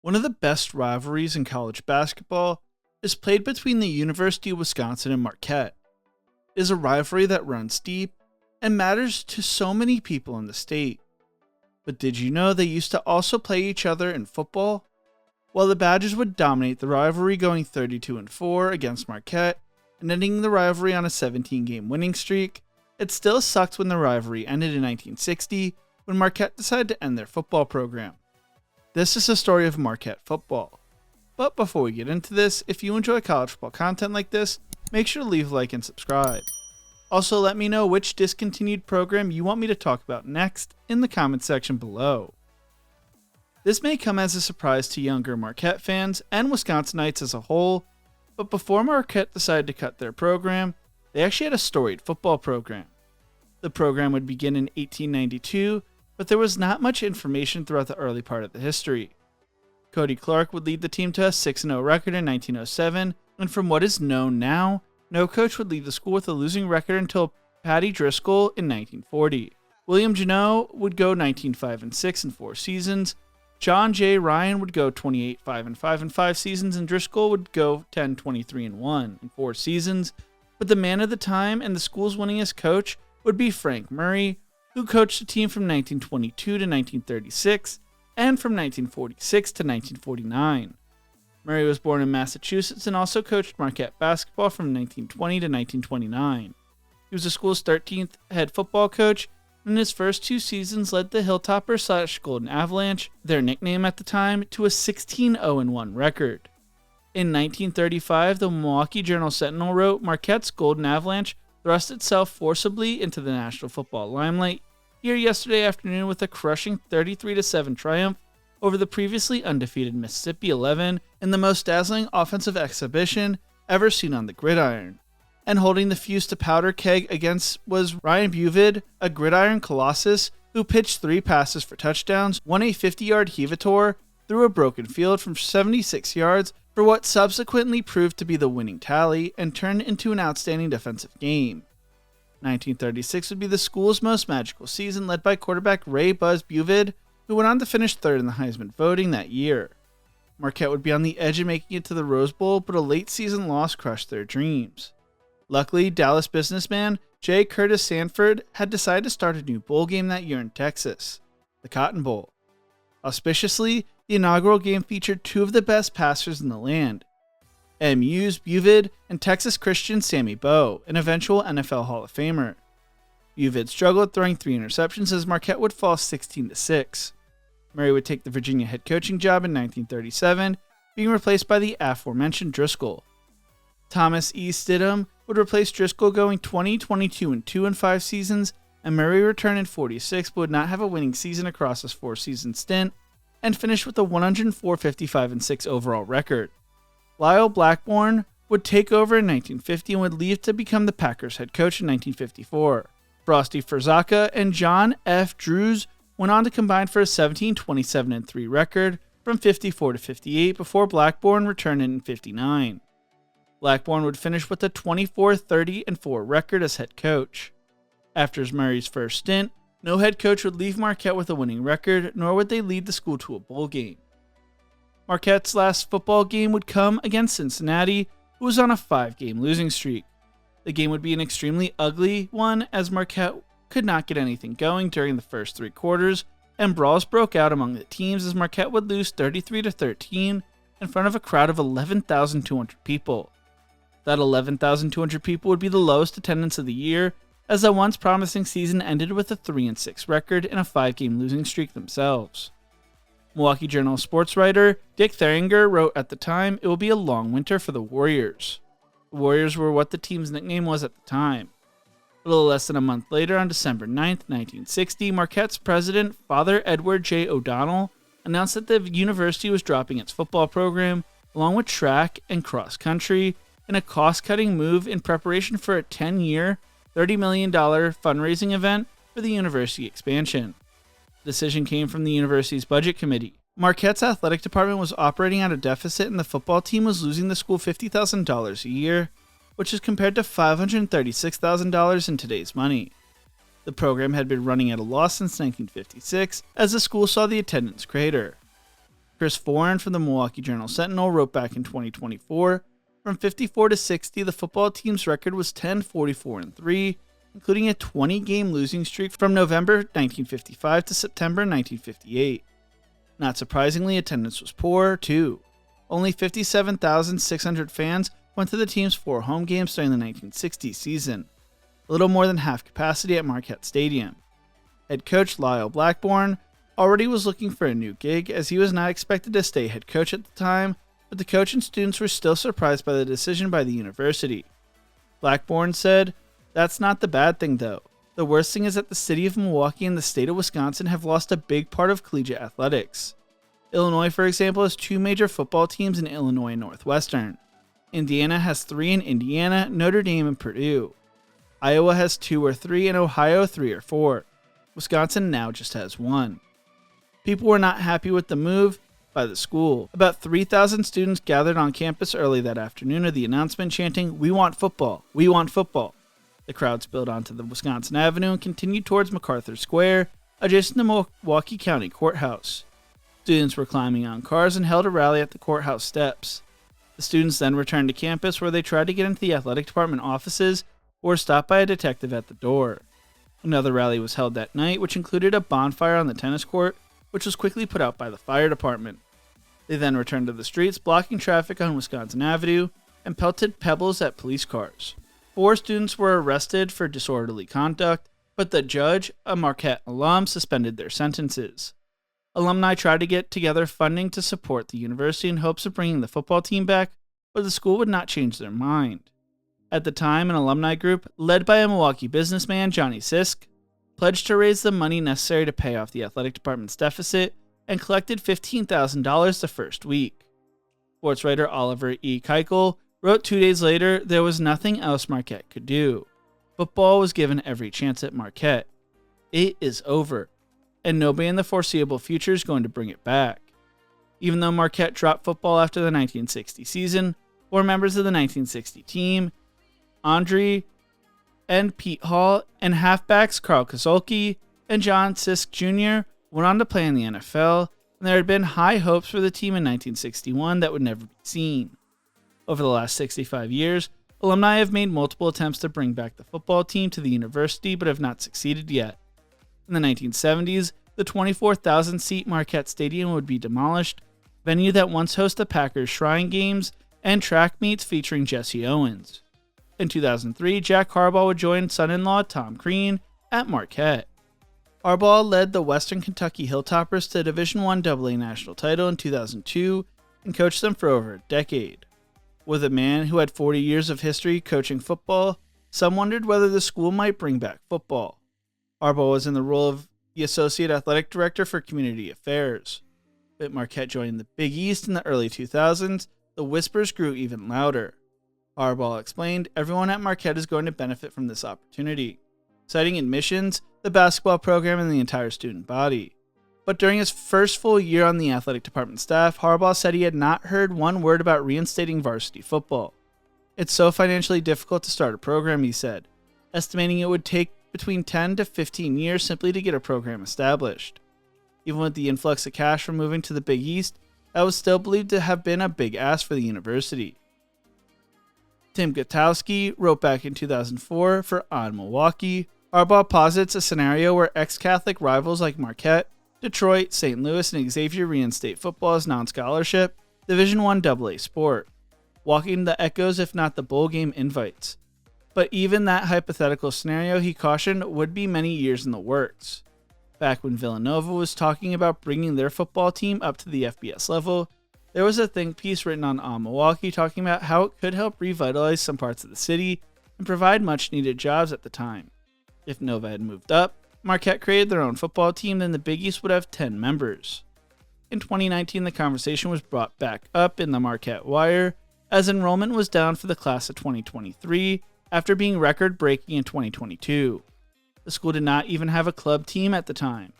One of the best rivalries in college basketball is played between the University of Wisconsin and Marquette. It is a rivalry that runs deep and matters to so many people in the state. But did you know they used to also play each other in football? While the Badgers would dominate the rivalry, going 32-4 against Marquette and ending the rivalry on a 17-game winning streak, it still sucked when the rivalry ended in 1960 when Marquette decided to end their football program. This is the story of Marquette Football. But before we get into this, if you enjoy college football content like this, make sure to leave a like and subscribe. Also, let me know which discontinued program you want me to talk about next in the comment section below. This may come as a surprise to younger Marquette fans and Wisconsinites as a whole, but before Marquette decided to cut their program, they actually had a storied football program. The program would begin in 1892, but there was not much information throughout the early part of the history. Cody Clark would lead the team to a 6-0 record in 1907, and from what is known now, no coach would leave the school with a losing record until Patty Driscoll in 1940. William Janot would go 19-5-6 in 4 seasons, John J. Ryan would go 28-5-5 in 5 seasons, and Driscoll would go 10-23-1 in 4 seasons, but the man of the time and the school's winningest coach would be Frank Murray, who coached the team from 1922 to 1936 and from 1946 to 1949. Murray was born in Massachusetts and also coached Marquette basketball from 1920 to 1929. He was the school's 13th head football coach, and in his first 2 seasons led the Hilltoppers/Golden Avalanche, their nickname at the time, to a 16-0-1 record. In 1935, the Milwaukee Journal-Sentinel wrote, "Marquette's Golden Avalanche thrust itself forcibly into the National Football limelight here yesterday afternoon with a crushing 33-7 triumph over the previously undefeated Mississippi 11 in the most dazzling offensive exhibition ever seen on the gridiron. And holding the fuse to powder keg against was Ryan Buvid, a gridiron colossus who pitched 3 passes for touchdowns, won a 50-yard heave-a-tour through a broken field from 76 yards for what subsequently proved to be the winning tally and turned into an outstanding defensive game. 1936 would be the school's most magical season, led by quarterback Ray Buzz Buvid, who went on to finish 3rd in the Heisman voting that year. Marquette would be on the edge of making it to the Rose Bowl, but a late-season loss crushed their dreams. Luckily, Dallas businessman J. Curtis Sanford had decided to start a new bowl game that year in Texas, the Cotton Bowl. Auspiciously, the inaugural game featured 2 of the best passers in the land, MU's Buvid and Texas Christian's Sammy Bowe, an eventual NFL Hall of Famer. Buvid struggled, throwing 3 interceptions as Marquette would fall 16-6. Murray would take the Virginia head coaching job in 1937, being replaced by the aforementioned Driscoll. Thomas E. Stidham would replace Driscoll, going 20-22-2 in 5 seasons, and Murray returned in 46 but would not have a winning season across his 4-season stint, and finished with a 104-55-6 overall record. Lyle Blackburn would take over in 1950 and would leave to become the Packers head coach in 1954. Frosty Ferzaka and John F. Drews went on to combine for a 17-27-3 record from 54 to 58 before Blackburn returned in 59. Blackburn would finish with a 24-30-4 record as head coach. After Murray's first stint, no head coach would leave Marquette with a winning record, nor would they lead the school to a bowl game. Marquette's last football game would come against Cincinnati, who was on a 5-game losing streak. The game would be an extremely ugly one, as Marquette could not get anything going during the first 3 quarters, and brawls broke out among the teams as Marquette would lose 33-13 in front of a crowd of 11,200 people. That 11,200 people would be the lowest attendance of the year, as the once promising season ended with a 3-6 record and a 5-game losing streak themselves. Milwaukee Journal sports writer Dick Theringer wrote at the time, "It will be a long winter for the Warriors." The Warriors were what the team's nickname was at the time. A little less than a month later, on December 9th, 1960, Marquette's president, Father Edward J. O'Donnell, announced that the university was dropping its football program, along with track and cross country, in a cost-cutting move in preparation for a 10-year, $30 million fundraising event for the university expansion. The decision came from the university's budget committee. Marquette's athletic department was operating at a deficit, and the football team was losing the school $50,000 a year, which is compared to $536,000 in today's money. The program had been running at a loss since 1956, as the school saw the attendance crater. Chris Foran from the Milwaukee Journal-Sentinel wrote back in 2024, from 54 to 60, the football team's record was 10-44-3, including a 20-game losing streak from November 1955 to September 1958. Not surprisingly, attendance was poor, too. Only 57,600 fans went to the team's 4 home games during the 1960 season, a little more than half capacity at Marquette Stadium. Head coach Lyle Blackburn already was looking for a new gig, as he was not expected to stay head coach at the time, but the coach and students were still surprised by the decision by the university. Blackburn said, "That's not the bad thing, though. The worst thing is that the city of Milwaukee and the state of Wisconsin have lost a big part of collegiate athletics. Illinois, for example, has 2 major football teams in Illinois and Northwestern. Indiana has 3 in Indiana, Notre Dame, and Purdue. Iowa has 2 or 3, and Ohio 3 or 4. Wisconsin now just has 1." People were not happy with the move by the school. About 3,000 students gathered on campus early that afternoon of the announcement, chanting, "We want football! We want football!" The crowd spilled onto the Wisconsin Avenue and continued towards MacArthur Square, adjacent to Milwaukee County Courthouse. Students were climbing on cars and held a rally at the courthouse steps. The students then returned to campus, where they tried to get into the athletic department offices or were stopped by a detective at the door. Another rally was held that night, which included a bonfire on the tennis court, which was quickly put out by the fire department. They then returned to the streets, blocking traffic on Wisconsin Avenue, and pelted pebbles at police cars. 4 students were arrested for disorderly conduct, but the judge, a Marquette alum, suspended their sentences. Alumni tried to get together funding to support the university in hopes of bringing the football team back, but the school would not change their mind. At the time, an alumni group, led by a Milwaukee businessman, Johnny Sisk, pledged to raise the money necessary to pay off the athletic department's deficit and collected $15,000 the first week. Sports writer Oliver E. Keuchel wrote 2 days later, "There was nothing else Marquette could do. Football was given every chance at Marquette. It is over, and nobody in the foreseeable future is going to bring it back." Even though Marquette dropped football after the 1960 season, 4 members of the 1960 team, Andre and Pete Hall, and halfbacks Carl Kozolke and John Sisk Jr. went on to play in the NFL, and there had been high hopes for the team in 1961 that would never be seen. Over the last 65 years, alumni have made multiple attempts to bring back the football team to the university, but have not succeeded yet. In the 1970s, the 24,000-seat Marquette Stadium would be demolished, venue that once hosted the Packers Shrine Games and track meets featuring Jesse Owens. In 2003, Jack Harbaugh would join son-in-law Tom Crean at Marquette. Harbaugh led the Western Kentucky Hilltoppers to the Division I AA national title in 2002 and coached them for over a decade. With a man who had 40 years of history coaching football, some wondered whether the school might bring back football. Harbaugh was in the role of the Associate Athletic Director for Community Affairs. With Marquette joining the Big East in the early 2000s, the whispers grew even louder. Harbaugh explained, "Everyone at Marquette is going to benefit from this opportunity," citing admissions, the basketball program, and the entire student body. But during his first full year on the athletic department staff, Harbaugh said he had not heard one word about reinstating varsity football. "It's so financially difficult to start a program," he said, estimating it would take between 10 to 15 years simply to get a program established. Even with the influx of cash from moving to the Big East, that was still believed to have been a big ask for the university. Tim Gutowski wrote back in 2004 for On Milwaukee, Harbaugh posits a scenario where ex-Catholic rivals like Marquette, Detroit, St. Louis, and Xavier reinstate football as non-scholarship, Division I AA sport, walking the echoes if not the bowl game invites. But even that hypothetical scenario, he cautioned, would be many years in the works. Back when Villanova was talking about bringing their football team up to the FBS level, there was a think piece written on Milwaukee talking about how it could help revitalize some parts of the city and provide much-needed jobs at the time. If Nova had moved up, Marquette created their own football team, then the Big East would have 10 members. In 2019, the conversation was brought back up in the Marquette Wire, as enrollment was down for the class of 2023 after being record-breaking in 2022. The school did not even have a club team at the time.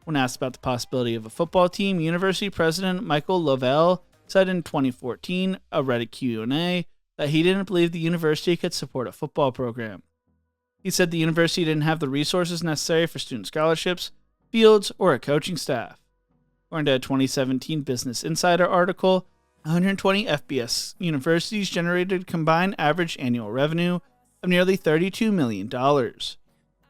When asked about the possibility of a football team, University President Michael Lovell said in 2014, a Reddit Q&A, that he didn't believe the university could support a football program. He said the university didn't have the resources necessary for student scholarships, fields, or a coaching staff. According to a 2017 Business Insider article, 120 FBS universities generated a combined average annual revenue of nearly $32 million.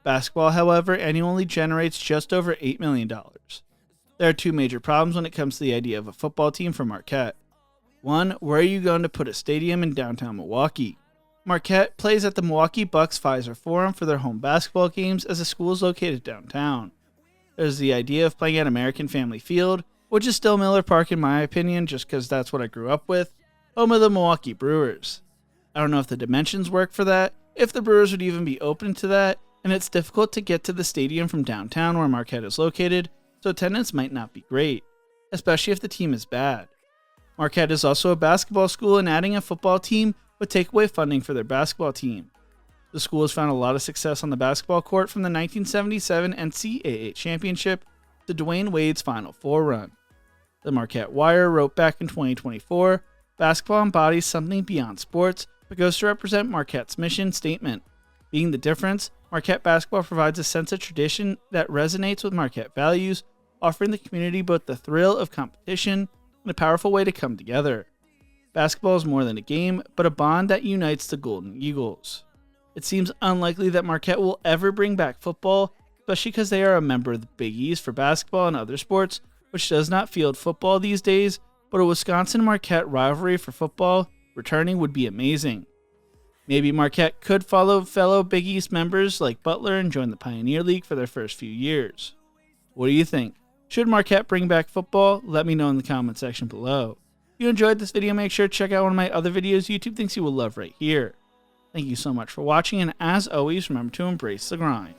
Basketball, however, annually generates just over $8 million. There are two major problems when it comes to the idea of a football team for Marquette. One, where are you going to put a stadium in downtown Milwaukee? Marquette plays at the Milwaukee Bucks Pfizer Forum for their home basketball games as the school is located downtown. There's the idea of playing at American Family Field, which is still Miller Park in my opinion, just because that's what I grew up with, home of the Milwaukee Brewers. I don't know if the dimensions work for that, if the Brewers would even be open to that, and it's difficult to get to the stadium from downtown where Marquette is located, so attendance might not be great, especially if the team is bad. Marquette is also a basketball school, and adding a football team would take away funding for their basketball team. The school has found a lot of success on the basketball court, from the 1977 NCAA championship to Dwayne Wade's Final Four run. The Marquette Wire wrote back in 2024, basketball embodies something beyond sports, but goes to represent Marquette's mission statement. Being the difference, Marquette basketball provides a sense of tradition that resonates with Marquette values, offering the community both the thrill of competition and a powerful way to come together. Basketball is more than a game, but a bond that unites the Golden Eagles. It seems unlikely that Marquette will ever bring back football, especially because they are a member of the Big East for basketball and other sports, which does not field football these days, but a Wisconsin-Marquette rivalry for football returning would be amazing. Maybe Marquette could follow fellow Big East members like Butler and join the Pioneer League for their first few years. What do you think? Should Marquette bring back football? Let me know in the comment section below. If you enjoyed this video, make sure to check out one of my other videos YouTube thinks you will love right here. Thank you so much for watching, and as always, remember to embrace the grind.